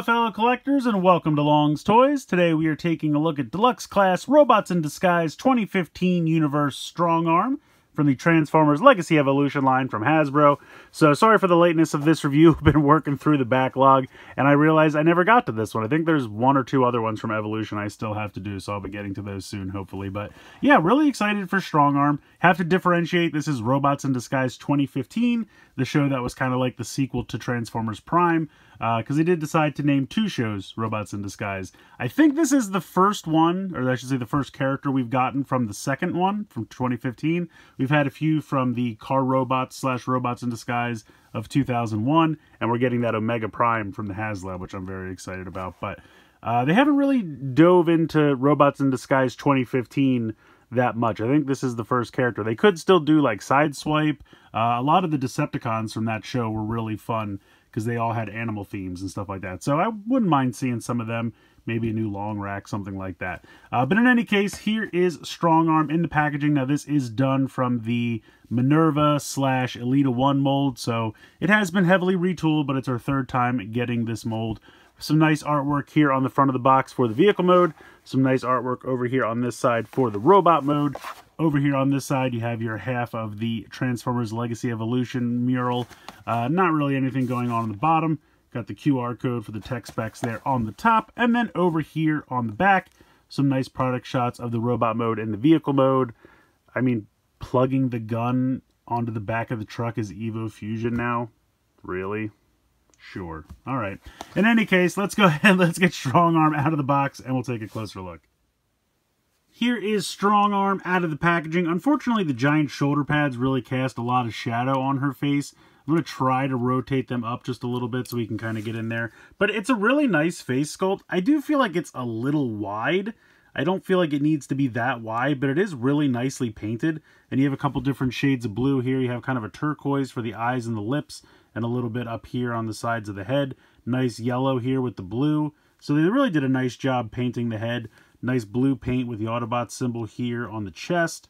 Hello fellow collectors and welcome to Long's Toys. Today we are taking a look at Deluxe Class Robots in Disguise 2015 Universe STRONGARM from the Transformers Legacy Evolution line from Hasbro. So sorry for the lateness of this review. I've been working through the backlog and I realized I never got to this one. I think there's one or two other ones from Evolution I still have to do, so I'll be getting to those soon hopefully. But yeah, really excited for STRONGARM. Have to differentiate, this is Robots in Disguise 2015, the show that was kind of like the sequel to Transformers Prime, because they did decide to name two shows Robots in Disguise. I think this is the first one, or I should say the first character we've gotten from the second one, from 2015. We've had a few from the Car Robots / Robots in Disguise of 2001, and we're getting that Omega Prime from the HasLab, which I'm very excited about. But they haven't really dove into Robots in Disguise 2015 that much. I think this is the first character. They could still do like Sideswipe. A lot of the Decepticons from that show were really fun because they all had animal themes and stuff like that. So I wouldn't mind seeing some of them. Maybe a new long rack, something like that. But in any case, here is STRONGARM in the packaging. Now this is done from the Minerva / Elita 1 mold. So it has been heavily retooled, but it's our third time getting this mold. Some nice artwork here on the front of the box for the vehicle mode. Some nice artwork over here on this side for the robot mode. Over here on this side, you have your half of the Transformers Legacy Evolution mural. Not really anything going on the bottom. Got the QR code for the tech specs there on the top. And then over here on the back, some nice product shots of the robot mode and the vehicle mode. I mean, plugging the gun onto the back of the truck is Evo Fusion now? Really? Sure. All right. In any case, let's go ahead. Let's get STRONGARM out of the box and we'll take a closer look. Here is STRONGARM out of the packaging. Unfortunately, the giant shoulder pads really cast a lot of shadow on her face. I'm going to try to rotate them up just a little bit so we can kind of get in there. But it's a really nice face sculpt. I do feel like it's a little wide. I don't feel like it needs to be that wide, but it is really nicely painted. And you have a couple different shades of blue here. You have kind of a turquoise for the eyes and the lips, and a little bit up here on the sides of the head. Nice yellow here with the blue. So they really did a nice job painting the head. Nice blue paint with the Autobot symbol here on the chest.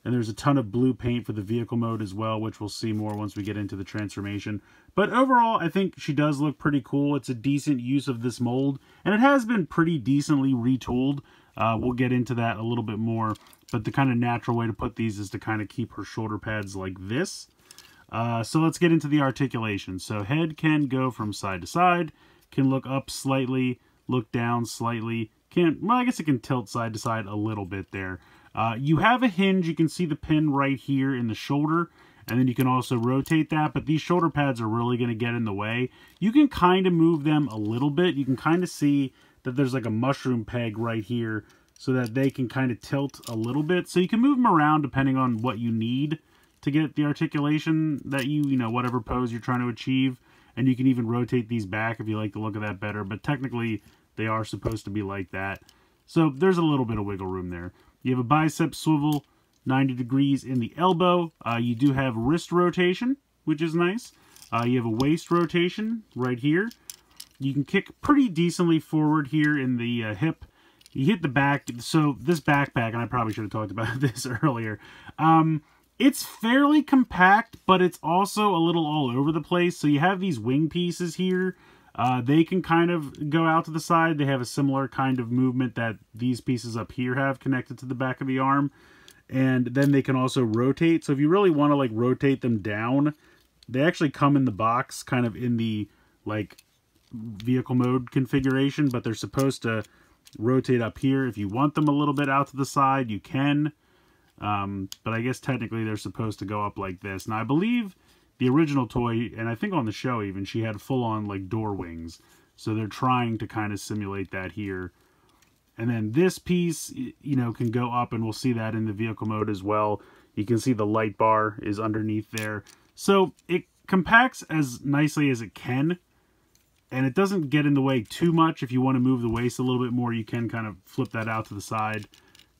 And there's a ton of blue paint for the vehicle mode as well, which we'll see more once we get into the transformation. But overall, I think she does look pretty cool. It's a decent use of this mold, and it has been pretty decently retooled. We'll get into that a little bit more, but the kind of natural way to put these is to kind of keep her shoulder pads like this. So let's get into the articulation. So head can go from side to side, can look up slightly, look down slightly, well, I guess it can tilt side to side a little bit there. You have a hinge. You can see the pin right here in the shoulder, and then you can also rotate that, but these shoulder pads are really going to get in the way. You can kind of move them a little bit. You can kind of see that there's like a mushroom peg right here so that they can kind of tilt a little bit. So you can move them around depending on what you need to get the articulation that you know, whatever pose you're trying to achieve. And you can even rotate these back if you like the look of that better, but technically they are supposed to be like that. So there's a little bit of wiggle room there. You have a bicep swivel, 90 degrees in the elbow. You do have wrist rotation, which is nice. You have a waist rotation right here. You can kick pretty decently forward here in the hip. You hit the back. So this backpack, and I probably should have talked about this earlier. It's fairly compact, but it's also a little all over the place. So you have these wing pieces here. They can kind of go out to the side. They have a similar kind of movement that these pieces up here have connected to the back of the arm. And then they can also rotate. So if you really want to like rotate them down, they actually come in the box kind of in the like vehicle mode configuration, but they're supposed to rotate up here. If you want them a little bit out to the side, you can. But I guess technically they're supposed to go up like this. Now I believe the original toy, and I think on the show even, she had full-on like door wings. So they're trying to kind of simulate that here. And then this piece, you know, can go up, and we'll see that in the vehicle mode as well. You can see the light bar is underneath there. So it compacts as nicely as it can, and it doesn't get in the way too much. If you want to move the waist a little bit more, you can kind of flip that out to the side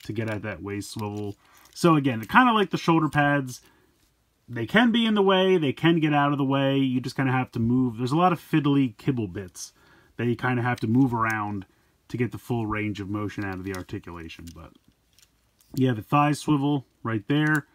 to get at that waist swivel. So again, kind of like the shoulder pads, they can be in the way, they can get out of the way. You just kind of have to move. There's a lot of fiddly kibble bits that you kind of have to move around to get the full range of motion out of the articulation. But you have the thigh swivel right there,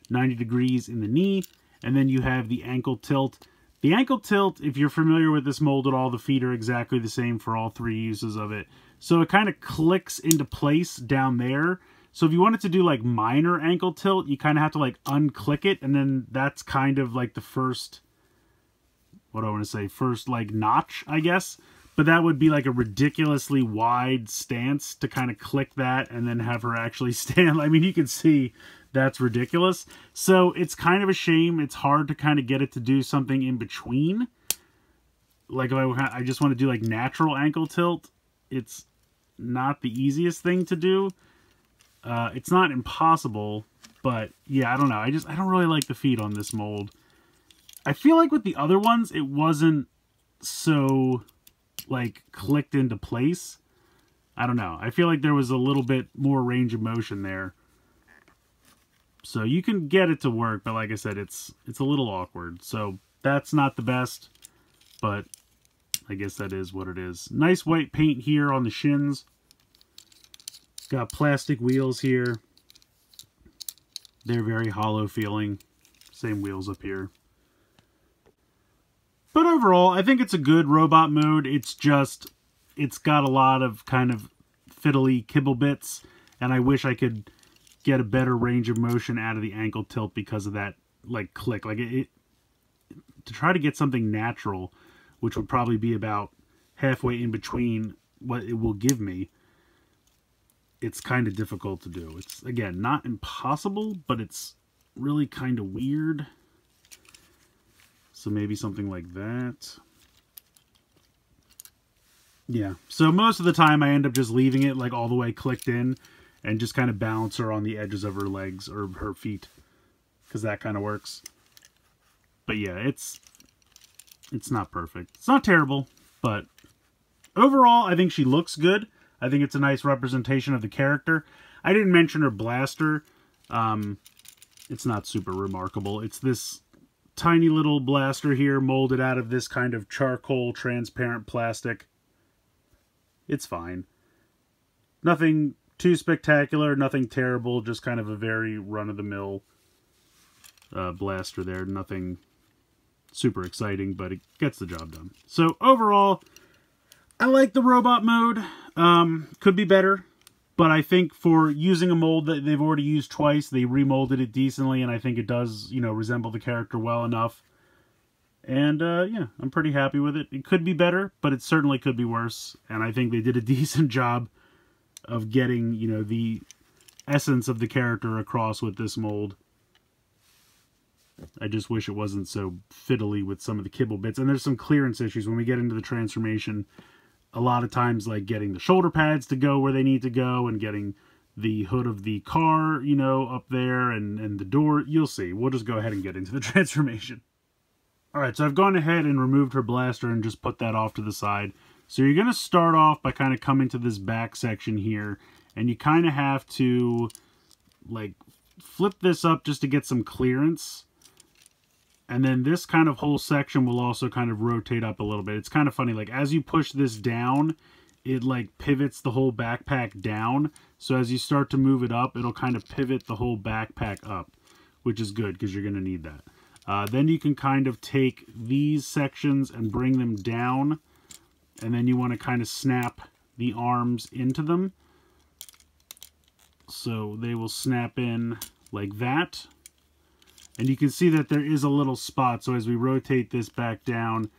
90 degrees in the knee, and then you have the ankle tilt. The ankle tilt, if you're familiar with this mold at all, the feet are exactly the same for all three uses of it. So it kind of clicks into place down there. So if you wanted to do like minor ankle tilt, you kind of have to like unclick it, and then that's kind of like the first, what do I want to say, first like notch, I guess. But that would be like a ridiculously wide stance to kind of click that and then have her actually stand. I mean, you can see that's ridiculous. So it's kind of a shame. It's hard to kind of get it to do something in between. Like if I just want to do like natural ankle tilt, it's not the easiest thing to do. It's not impossible, but yeah, I don't know. I don't really like the feet on this mold. I feel like with the other ones, it wasn't so like clicked into place. I don't know. I feel like there was a little bit more range of motion there. So you can get it to work, but like I said, it's a little awkward. So that's not the best, but I guess that is what it is. Nice white paint here on the shins. Got plastic wheels here. They're very hollow feeling. Same wheels up here. But overall, I think it's a good robot mode. It's just, it's got a lot of kind of fiddly kibble bits, and I wish I could get a better range of motion out of the ankle tilt because of that like click. Like it to try to get something natural, which would probably be about halfway in between what it will give me, it's kind of difficult to do. It's, again, not impossible, but it's really kind of weird. So maybe something like that. Yeah, so most of the time I end up just leaving it like all the way clicked in and just kind of balance her on the edges of her legs or her feet, because that kind of works. But yeah, it's not perfect. It's not terrible, but overall I think she looks good. I think it's a nice representation of the character. I didn't mention her blaster. It's not super remarkable. It's this tiny little blaster here molded out of this kind of charcoal transparent plastic. It's fine. Nothing too spectacular, nothing terrible, just kind of a very run-of-the-mill blaster there. Nothing super exciting, but it gets the job done. So overall, I like the robot mode. Could be better, but I think for using a mold that they've already used twice, they remolded it decently, and I think it does, you know, resemble the character well enough. And yeah, I'm pretty happy with it. It could be better, but it certainly could be worse, and I think they did a decent job of getting, you know, the essence of the character across with this mold. I just wish it wasn't so fiddly with some of the kibble bits. And there's some clearance issues when we get into the transformation. A lot of times, like getting the shoulder pads to go where they need to go and getting the hood of the car, you know, up there and the door. You'll see. We'll just go ahead and get into the transformation. Alright, so I've gone ahead and removed her blaster and just put that off to the side. So you're going to start off by kind of coming to this back section here, and you kind of have to like flip this up just to get some clearance. And then this kind of whole section will also kind of rotate up a little bit. It's kind of funny, like as you push this down, it like pivots the whole backpack down. So as you start to move it up, it'll kind of pivot the whole backpack up, which is good because you're going to need that. Then you can kind of take these sections and bring them down. And then you want to kind of snap the arms into them. So they will snap in like that. And you can see that there is a little spot. So as we rotate this back down,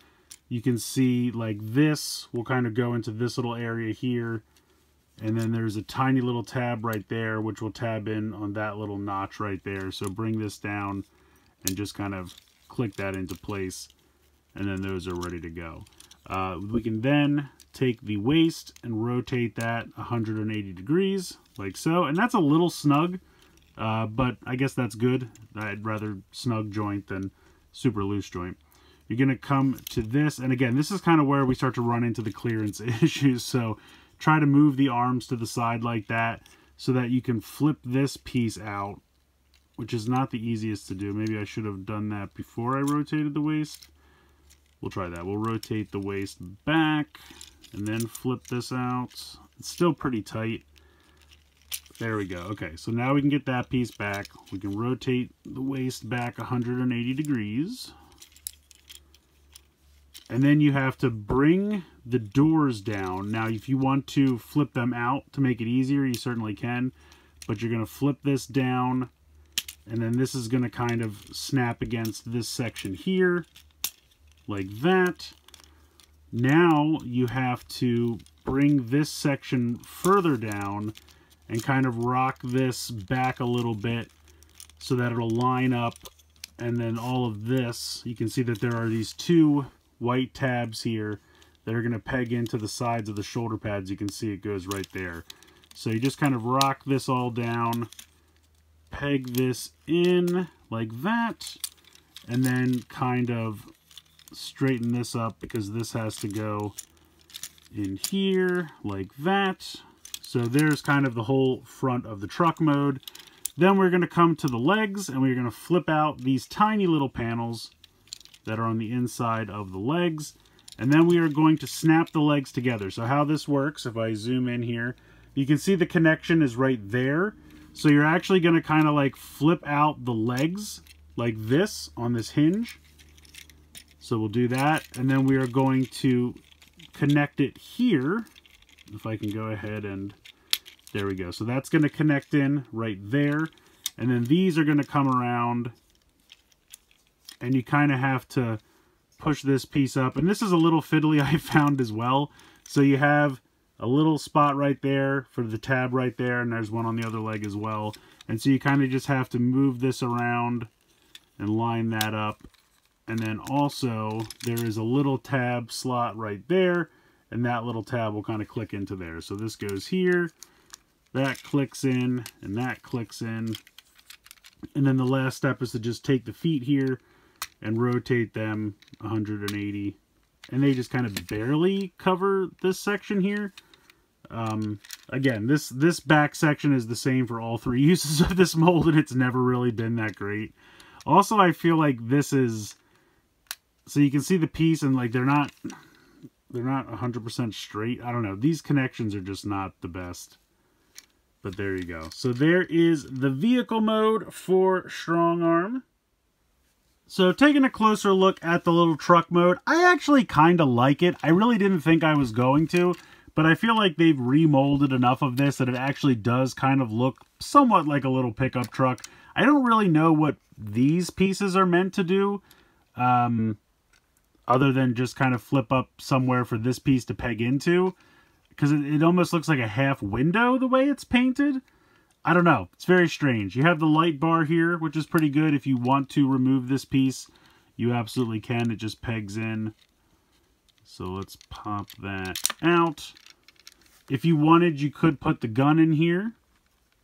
you can see like this will kind of go into this little area here. And then there's a tiny little tab right there, which will tab in on that little notch right there. So bring this down and just kind of click that into place. And then those are ready to go. We can then take the waist and rotate that 180 degrees, like so. And that's a little snug, but I guess that's good. I'd rather snug joint than super loose joint. You're going to come to this, and again, this is kind of where we start to run into the clearance issues. So try to move the arms to the side like that so that you can flip this piece out, which is not the easiest to do. Maybe I should have done that before I rotated the waist. We'll try that. We'll rotate the waist back and then flip this out. It's still pretty tight. There we go. Okay, so now we can get that piece back. We can rotate the waist back 180 degrees. And then you have to bring the doors down. Now, if you want to flip them out to make it easier, you certainly can. But you're going to flip this down. And then this is going to kind of snap against this section here. Like that. Now you have to bring this section further down and kind of rock this back a little bit so that it'll line up. And then all of this, you can see that there are these two white tabs here that are going to peg into the sides of the shoulder pads. You can see it goes right there. So you just kind of rock this all down, peg this in like that, and then kind of straighten this up because this has to go in here like that. So there's kind of the whole front of the truck mode. Then we're going to come to the legs and we're going to flip out these tiny little panels that are on the inside of the legs. And then we are going to snap the legs together. So how this works, if I zoom in here, you can see the connection is right there. So you're actually going to kind of like flip out the legs like this on this hinge. So we'll do that. And then we are going to connect it here. If I can go ahead and there we go. So that's going to connect in right there. And then these are going to come around. And you kind of have to push this piece up. And this is a little fiddly, I found as well. So you have a little spot right there for the tab right there. And there's one on the other leg as well. And so you kind of just have to move this around and line that up. And then also there is a little tab slot right there. And that little tab will kind of click into there. So this goes here. That clicks in. And that clicks in. And then the last step is to just take the feet here and rotate them 180, and they just kind of barely cover this section here. Again, this back section is the same for all three uses of this mold, and it's never really been that great. Also, I feel like this is, so you can see the piece, and like they're not 100% straight. I don't know. These connections are just not the best. But there you go. So there is the vehicle mode for STRONGARM. So taking a closer look at the little truck mode, I actually kind of like it. I really didn't think I was going to, but I feel like they've remolded enough of this that it actually does kind of look somewhat like a little pickup truck. I don't really know what these pieces are meant to do, other than just kind of flip up somewhere for this piece to peg into, because it almost looks like a half window the way it's painted. I don't know. It's very strange. You have the light bar here, which is pretty good. If you want to remove this piece, you absolutely can. It just pegs in. So let's pop that out. If you wanted, you could put the gun in here.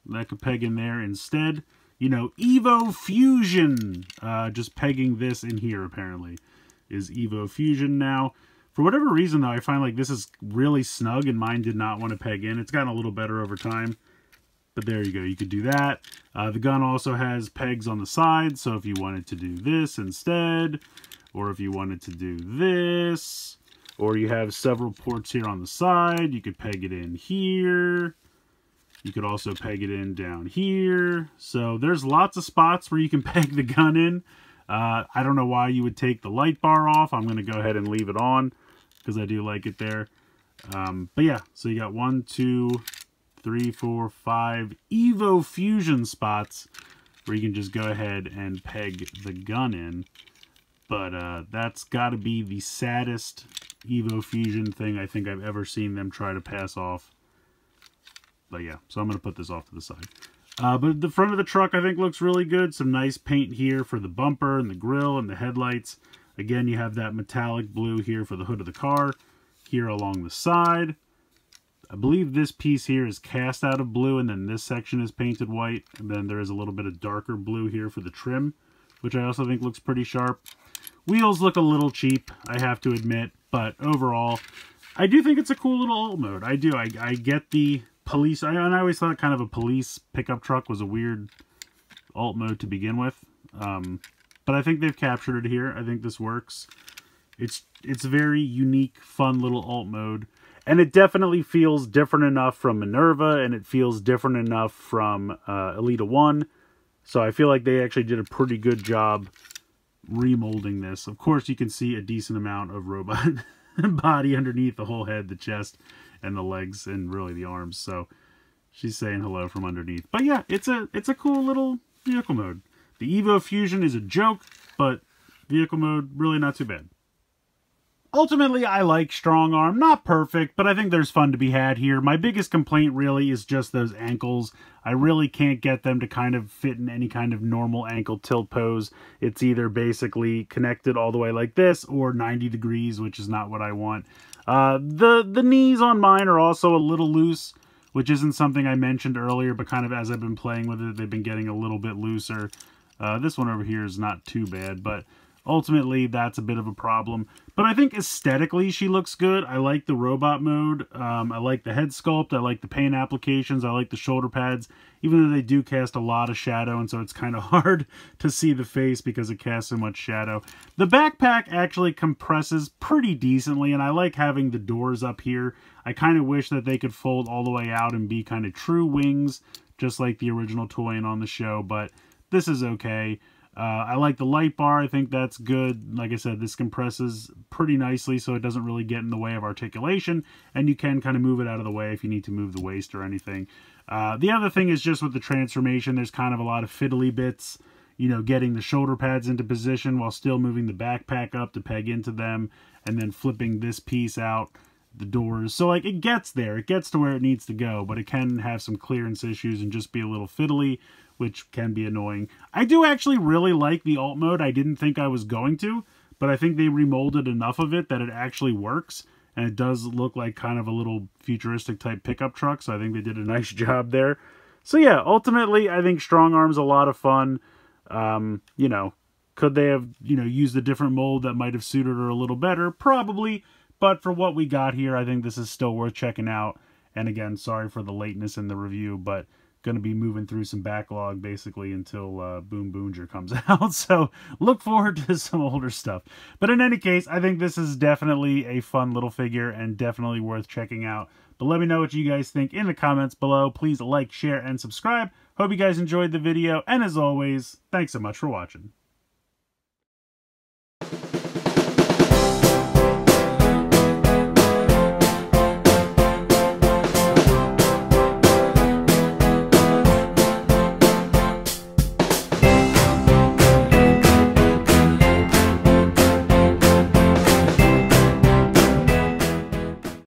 That could peg in there instead. You know, Evo Fusion. Just pegging this in here, apparently, is Evo Fusion now. For whatever reason, though, I find like this is really snug, and mine did not want to peg in. It's gotten a little better over time. But there you go, you could do that. The gun also has pegs on the side, so if you wanted to do this instead, or if you wanted to do this, or you have several ports here on the side, you could peg it in here. You could also peg it in down here. So there's lots of spots where you can peg the gun in. I don't know why you would take the light bar off. I'm going to go ahead and leave it on because I do like it there. But yeah, so you got 1, 2, 3, 4, 5 Evo Fusion spots where you can just go ahead and peg the gun in. But that's got to be the saddest Evo Fusion thing I think I've ever seen them try to pass off. But yeah, so I'm going to put this off to the side. But the front of the truck I think looks really good. Some nice paint here for the bumper and the grille and the headlights. Again, you have that metallic blue here for the hood of the car. Here along the side. I believe this piece here is cast out of blue, and then this section is painted white. And then there is a little bit of darker blue here for the trim, which I also think looks pretty sharp. Wheels look a little cheap, I have to admit, but overall, I do think it's a cool little alt mode. I do. I get the police. I always thought kind of a police pickup truck was a weird alt mode to begin with. But I think they've captured it here. I think this works. It's a very unique, fun little alt mode. And it definitely feels different enough from Minerva, and it feels different enough from Elita 1. So I feel like they actually did a pretty good job remolding this. Of course, you can see a decent amount of robot body underneath the whole head, the chest, and the legs, and really the arms. So she's saying hello from underneath. But yeah, it's a cool little vehicle mode. The Evo Fusion is a joke, but vehicle mode, really not too bad. Ultimately, I like Strong Arm. Not perfect, but I think there's fun to be had here. My biggest complaint really is just those ankles. I really can't get them to kind of fit in any kind of normal ankle tilt pose. It's either basically connected all the way like this or 90 degrees, which is not what I want. The knees on mine are also a little loose, which isn't something I mentioned earlier, but kind of as I've been playing with it, they've been getting a little bit looser. This one over here is not too bad, but ultimately that's a bit of a problem. But I think aesthetically she looks good. I like the robot mode. I like the head sculpt. I like the paint applications. I like the shoulder pads, even though they do cast a lot of shadow, and so it's kind of hard to see the face because it casts so much shadow. The backpack actually compresses pretty decently, and I like having the doors up here. I kind of wish that they could fold all the way out and be kind of true wings, just like the original toy and on the show, but this is okay. I like the light bar. I think that's good. Like I said, this compresses pretty nicely, so it doesn't really get in the way of articulation, and you can kind of move it out of the way if you need to move the waist or anything. The other thing is just with the transformation, there's kind of a lot of fiddly bits, you know, getting the shoulder pads into position while still moving the backpack up to peg into them, and then flipping this piece out the doors. So like it gets there, it gets to where it needs to go, but it can have some clearance issues and just be a little fiddly, which can be annoying. I do actually really like the alt mode. I didn't think I was going to, but I think they remolded enough of it that it actually works, and it does look like kind of a little futuristic type pickup truck, so I think they did a nice job there. So yeah, ultimately I think Strong Arm's a lot of fun. You know, could they have, you know, used a different mold that might have suited her a little better? Probably. But for what we got here, I think this is still worth checking out. And again, sorry for the lateness in the review, but going to be moving through some backlog basically until Boom Boonger comes out. So look forward to some older stuff. But in any case, I think this is definitely a fun little figure and definitely worth checking out. But let me know what you guys think in the comments below. Please like, share, and subscribe. Hope you guys enjoyed the video. And as always, thanks so much for watching.